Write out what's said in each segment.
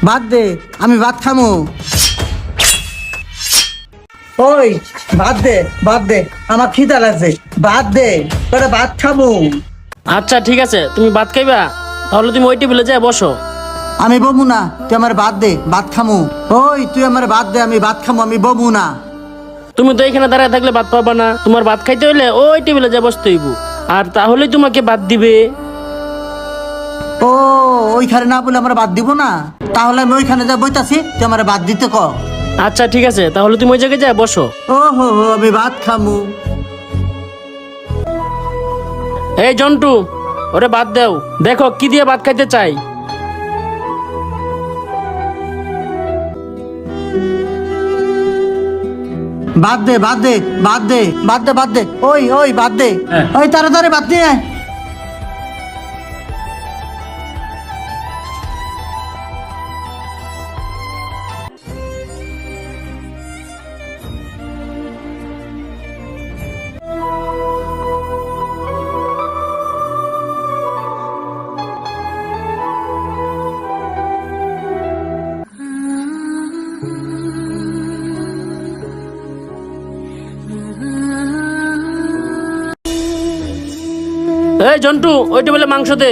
ভাত দে, আমি ভাত খামু। ওই ভাত দে, ভাত দে, আমার খিদা লাগছে, ভাত দে, তোরে ভাত খামু। আচ্ছা ঠিক আছে, তুমি ভাত খাইবা, তাহলে তুমি ওই টেবিলে যাই বসো। আমি বমু না, তুই আমার ভাত দে, ভাত খামু। ওই তুই আমার ভাত দে, আমি ভাত খামু, আমি বমু না। তুমি তো এখানে দাঁড়ায় থাকলে ভাত পাবা না, তোমার ভাত খাইতে হইলে ওই টেবিলে যা বসতে হইব, আর তাহলে তোমাকে ভাত দিবে। ও ওইখানে না বলে আমার ভাত দিব না, তাহলে আমি ওইখানে যা বইতাছি, তুই আমার ভাত দিতে ক। আচ্ছা ঠিক আছে, তাহলে তুমি ওই জায়গায় যা বসো। ও হো হো, আমি ভাত খামু। এই জন্টু, ওরে ভাত দাও, দেখো কি দিয়ে ভাত খাইতে চাই। ভাত দে, ভাত দে, ভাত দে, ভাত দে, ভাত দে, ওই ওই ভাত দে। হ্যাঁ। ওই তাড়াতাড়ি ভাত নিয়ে আয়। এই জন্টু, ওই টেবিলে মাংস দে।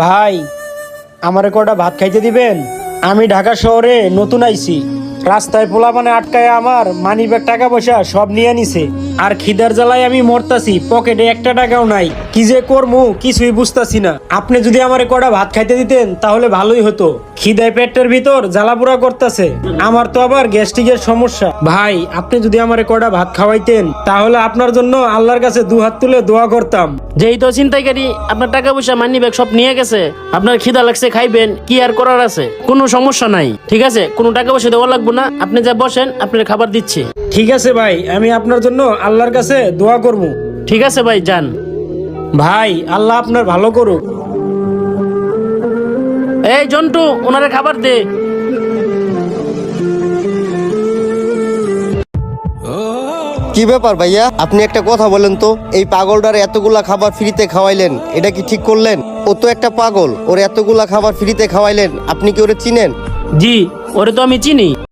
ভাই, আমারে কটা ভাত খাইতে দিবেন? আমি ঢাকা শহরে নতুন আইছি, রাস্তায় পোলাপানে আটকায় আমার মানিব্যাগ টাকা পয়সা সব নিয়ে নিছে, আর খিদার জ্বালায় আমি মরতাছি, পকেটে একটা টাকাও নাই, কি যে করমু কিছুই বুঝতাছি না। আপনি যদি আমারে কটা ভাত খাইতে দিতেন তাহলে ভালোই হতো, খিদায় পেটের ভিতর জ্বালাপোড়া করতেছে, আমার তো আবার গ্যাস্ট্রিকের সমস্যা। ভাই, আপনি যদি আমারে কটা ভাত খাওয়াইতেন তাহলে আপনার জন্য আল্লাহর কাছে দুহাত তুলে দোয়া করতাম। যেই তো ছিনতাইকারী আপনার টাকা পয়সা মানি ব্যাগ সব নিয়ে গেছে, আপনার খিদা লাগছে, খাইবেন, কি আর করার আছে, কোনো সমস্যা নাই, ঠিক আছে, কোনো টাকা পয়সা দেওয়া লাগবে না, আপনি যা বসেন, আপনার খাবার দিচ্ছি। ঠিক আছে ভাই, আমি আপনার জন্য আল্লাহর কাছে দোয়া করবো। ঠিক আছে ভাই, যান। ভাই, আল্লাহ আপনার ভালো করুক। এই জন্টু, ওনারে খাবার দে। কি ব্যাপার ভাইয়া, আপনি একটা কথা বলেন তো, এই পাগলটার এতগুলা খাবার ফ্রিতে খাওয়াইলেন, এটা কি ঠিক করলেন? ও তো একটা পাগল, ওর এতগুলা খাবার ফ্রিতে খাওয়াইলেন, আপনি কি ওরে চিনেন? জি, ওরে তো আমি চিনি।